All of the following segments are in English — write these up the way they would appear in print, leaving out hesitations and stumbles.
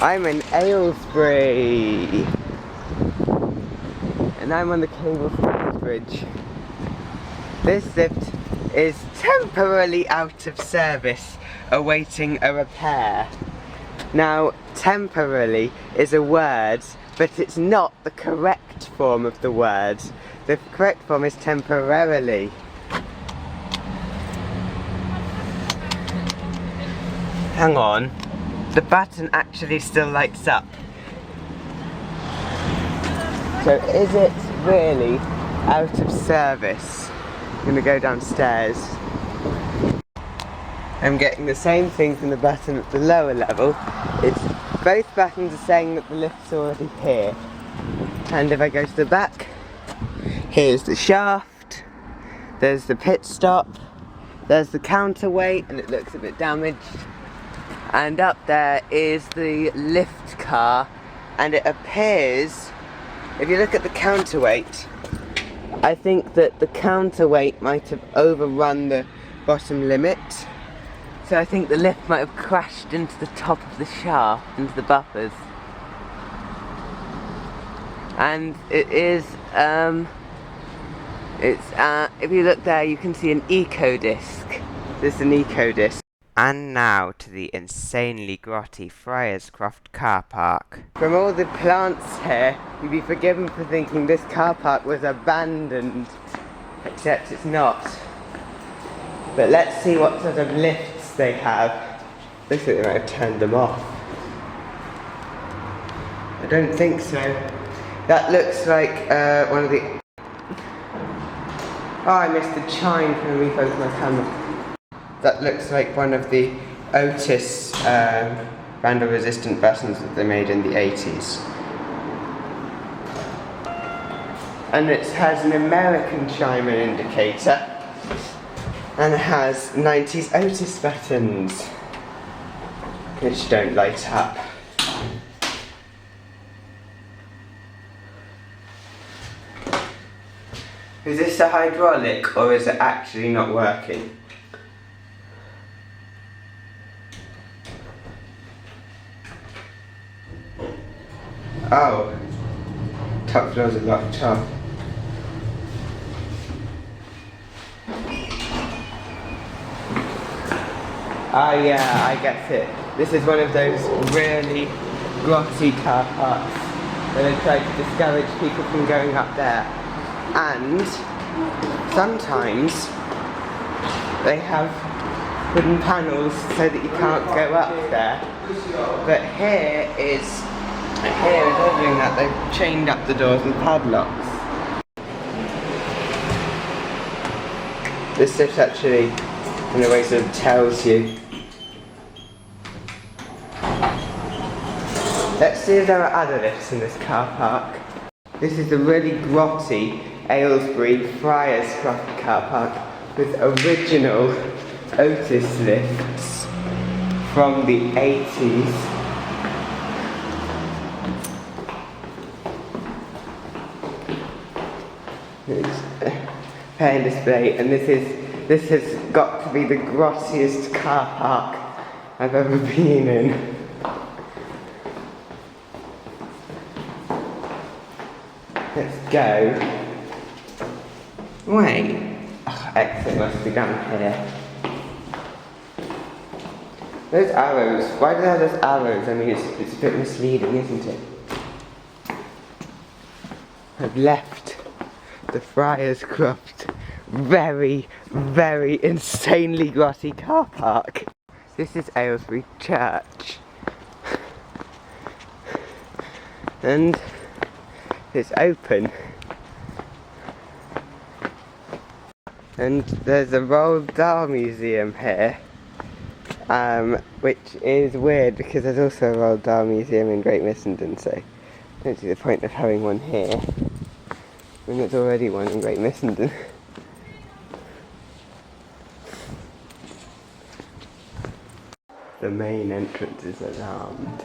I'm in Aylesbury and I'm on the Cable Flyers Bridge. This lift is temporarily out of service, awaiting a repair. Now, temporarily is a word, but it's not the correct form of the word. The correct form is temporarily. Hang on, the button actually still lights up. So is it really out of service? I'm gonna go downstairs. I'm getting the same thing from the button at the lower level. It's both buttons are saying that the lift's already here. And if I go to the back, here's the shaft, there's the pit stop, there's the counterweight, and it looks a bit damaged. And up there is the lift car, and it appears, if you look at the counterweight, I think that the counterweight might have overrun the bottom limit. So I think the lift might have crashed into the top of the shaft, into the buffers. And it is, if you look there you can see an eco-disc. This is an eco-disc. And now to the insanely grotty Fryerscroft car park. From all the plants here, you'd be forgiven for thinking this car park was abandoned. Except it's not. But let's see what sort of lifts they have. Looks like they might have turned them off. I don't think so. That looks like one of the... Oh, I missed the chime. Can I refocus my camera? That looks like one of the Otis vandal resistant buttons that they made in the 80s. And it has an American chime indicator. And it has 90s Otis buttons, which don't light up. Is this a hydraulic or is it actually not working? Oh, top floors are locked up. Ah yeah, I get it. This is one of those really grotty car parks where they try to discourage people from going up there. And sometimes they have wooden panels so that you can't go up there. But here is doing that, they've chained up the doors with padlocks. This lift actually, in a way, sort of tells you. Let's see if there are other lifts in this car park. This is the really grotty Aylesbury Fryerscroft car park with original Otis lifts from the 80s. Pair display, and this has got to be the grottiest car park I've ever been in. Let's go. Wait. Oh, exit must be down here. Those arrows. Why do they have those arrows? I mean, it's a bit misleading, isn't it? I've left the Fryerscroft very, very insanely grotty car park. This is Aylesbury Church. And it's open. And there's a Roald Dahl museum here. Which is weird because there's also a Roald Dahl museum in Great Missenden, so I don't see the point of having one here when there's already one in Great Missenden. The main entrance is alarmed.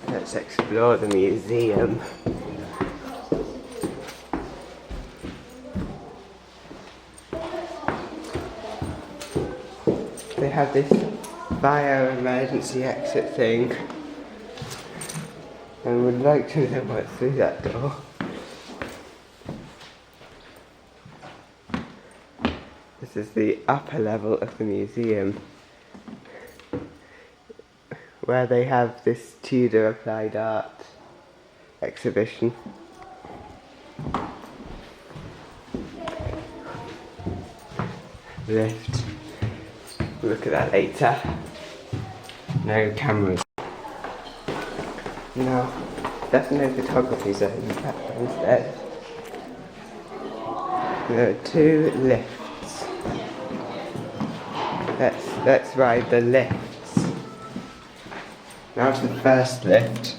Let's explore the museum. have this fire emergency exit thing. And would like to know what's through that door. This is the upper level of the museum, where they have this Tudor applied art exhibition. Lift. We'll look at that later. No cameras. No, definitely no photography zone in fact instead. There are 2 lifts. Let's ride the lifts. Now to the first lift,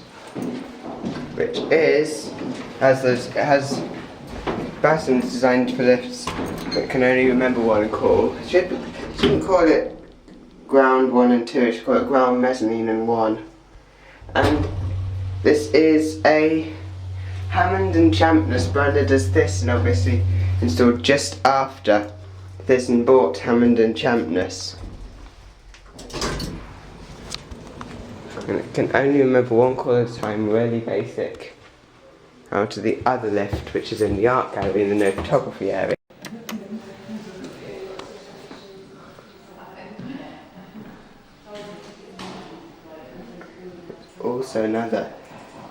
which has buttons designed for lifts that can only remember one call. Shouldn't call it ground 1 and 2, it should call it ground, mezzanine and 1. And this is a Hammond and Champness branded as this, and obviously installed just after Thyssen bought Hammond and Champness. And it can only remember one call at a time, really basic. Now to the other lift, which is in the art gallery in the no photography area. Also another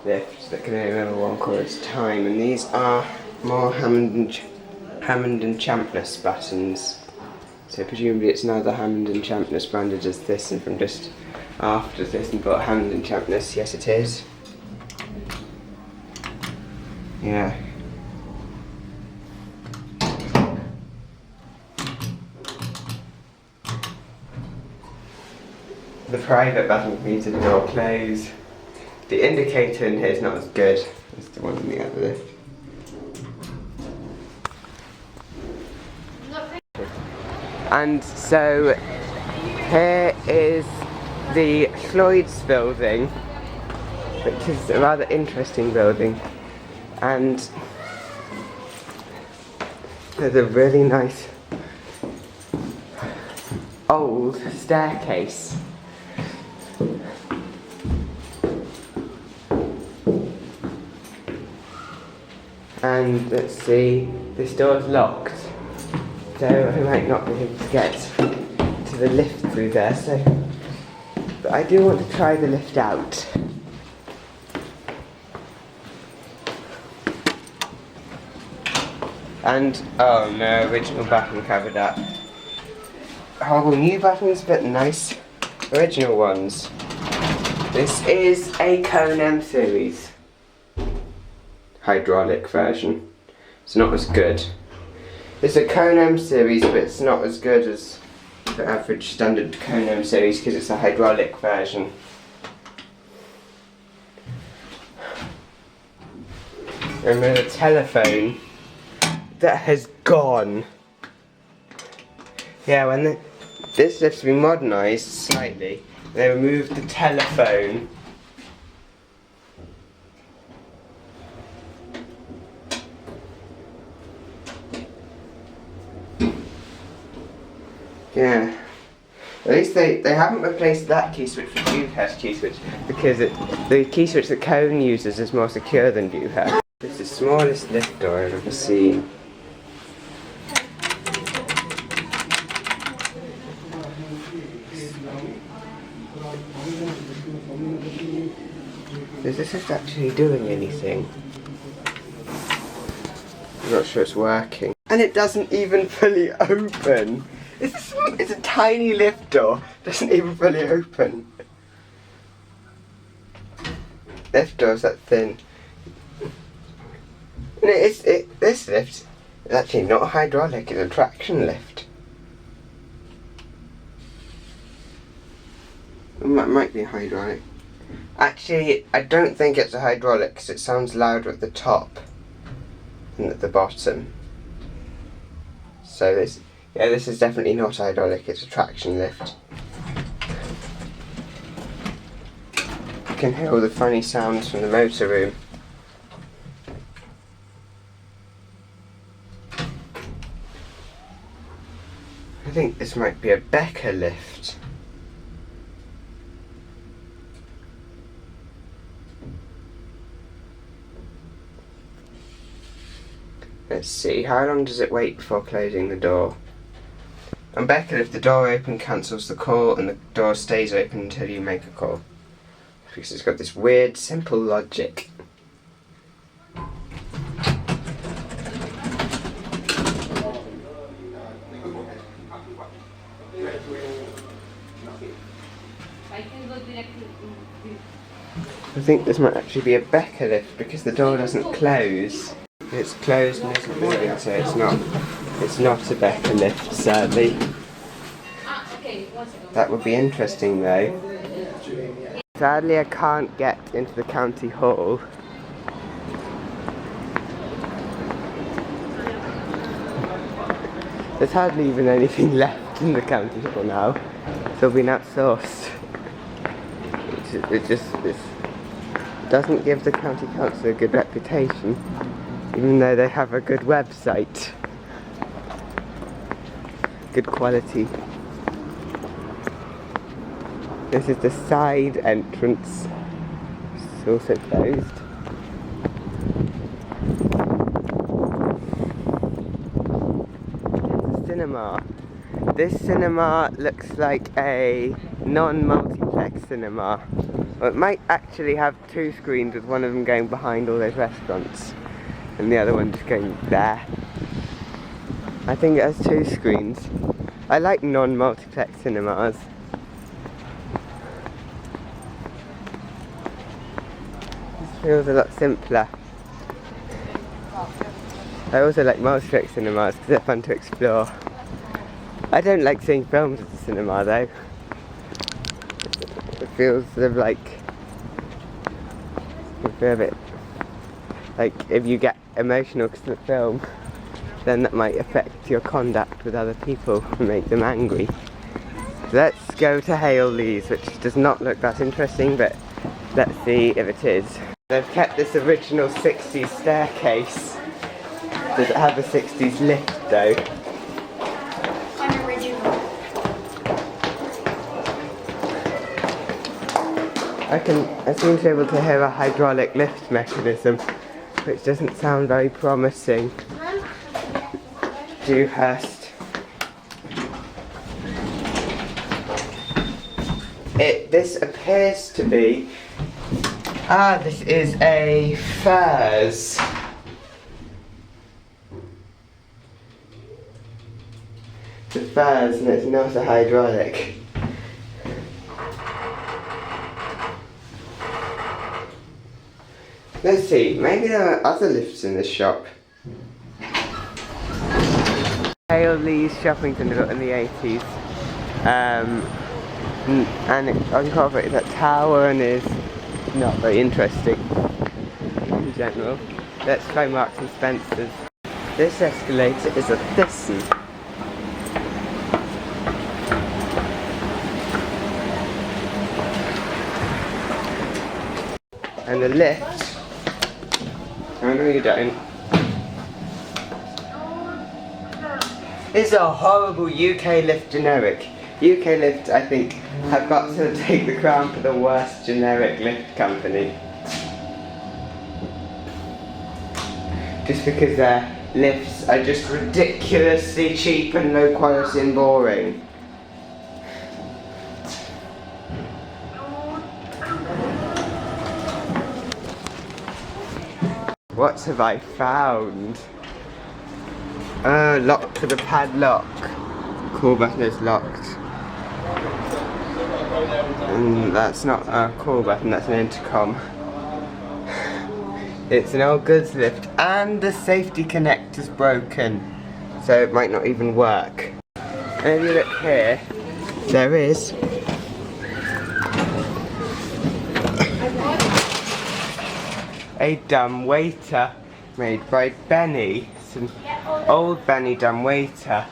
lift that can only remember one call at a time, and these are more Hammond and Champness buttons. So presumably it's another Hammond and Champness branded as Thyssen from just after Thyssen bought Hammond and Champness. Yes, it is. Yeah. The private button means the door close. The indicator in here is not as good as the one in the other lift. And so here is the Floyd's building, which is a rather interesting building, and there's a really nice old staircase. And let's see, this door's locked, so I might not be able to get to the lift through there, but I do want to try the lift out. And, oh no, original button covered up. Horrible new buttons, but nice original ones. This is a Cone M series hydraulic version. It's not as good. It's a Cone M series, but it's not as good as the average standard Cone M series because it's a hydraulic version. And with a telephone that has gone. Yeah, when this lift's been modernised slightly, they removed the telephone. Yeah. At least they haven't replaced that key switch with Dewhurst key switch because the key switch that Cone uses is more secure than Dewhurst. This is the smallest lift door I've ever seen. Is this lift actually doing anything? I'm not sure it's working. And it doesn't even fully open. It's a tiny lift door, doesn't even fully open. Lift doors that thin. This lift is actually not hydraulic, it's a traction lift. It might be hydraulic. Actually, I don't think it's a hydraulic because it sounds louder at the top than at the bottom. So this is definitely not hydraulic, it's a traction lift. You can hear all the funny sounds from the motor room. I think this might be a Becker lift. Let's see, how long does it wait before closing the door? On Beckett, if the door open cancels the call and the door stays open until you make a call. Because it's got this weird, simple logic. I think this might actually be a Becker lift because the door doesn't close. It's closed and isn't moving, so it's not a Becker lift, sadly. That would be interesting though. Sadly I can't get into the county hall. There's hardly even anything left in the county hall now. It's all been outsourced. It doesn't give the county council a good reputation, even though they have a good website. Good quality. This is the side entrance. It's also closed. It's a cinema. This cinema looks like a non-multiplex cinema. Well, it might actually have two screens with one of them going behind all those restaurants and the other one just going there. I think it has two screens. I like non-multiplex cinemas. This feels a lot simpler. I also like multiplex cinemas because they're fun to explore. I don't like seeing films at the cinema though. It feels sort of like, you feel a bit like if you get emotional because of the film, then that might affect your conduct with other people and make them angry. Let's go to Haley's, which does not look that interesting, but let's see if it is. They've kept this original 60s staircase. Does it have a 60s lift though? I seem to be able to hear a hydraulic lift mechanism, which doesn't sound very promising. Dewhurst. This appears to be... this is a Furs. It's a Furs and it's not a hydraulic. Let's see, maybe there are other lifts in this shop. Haley's shopping centre in the 80s. And it uncovered that tower and is not very interesting in general. Let's try Marks and Spencer's. This escalator is a Thyssen. And the lift, oh no you don't, is a horrible UK lift generic. UK Lift, I think, have got to take the crown for the worst generic lift company. Just because their lifts are just ridiculously cheap and low quality and boring. What have I found? Locked with a padlock. Call button is locked. And that's not a call button, that's an intercom. It's an old goods lift and the safety connector's broken, so it might not even work. And if you look here, there is a dumb waiter made by Benny. It's an old Benny dumb waiter.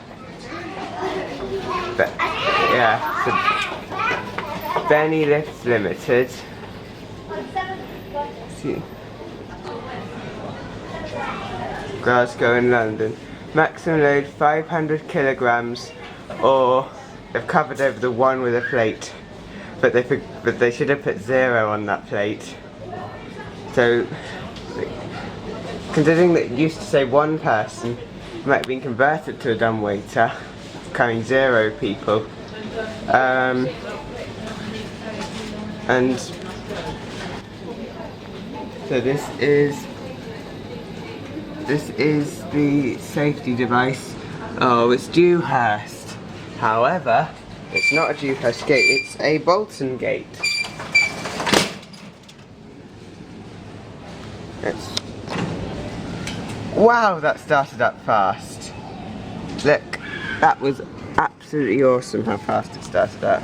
But yeah, so Benny Lifts Limited. See. Glasgow and London. Maximum load 500 kilograms, or they've covered over the one with a plate, but they should have put 0 on that plate. So considering that it used to say one person might have been converted to a dumbwaiter, carrying 0 people. And so this is the safety device. Oh, it's Dewhurst. However, it's not a Dewhurst gate, it's a Bolton gate. Wow, that started up fast. Look, that was absolutely awesome how fast it started up.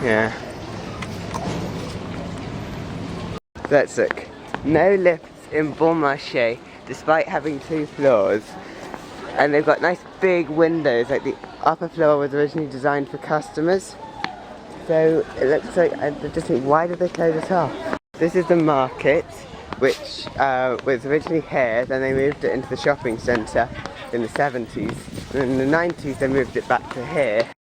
Yeah. Let's look. No lifts in Bon Marché, despite having 2 floors. And they've got nice big windows, like the upper floor was originally designed for customers. So it looks like, I just think, why did they close it off? This is the market, which was originally here, then they moved it into the shopping centre in the 70s. And in the 90s they moved it back to here.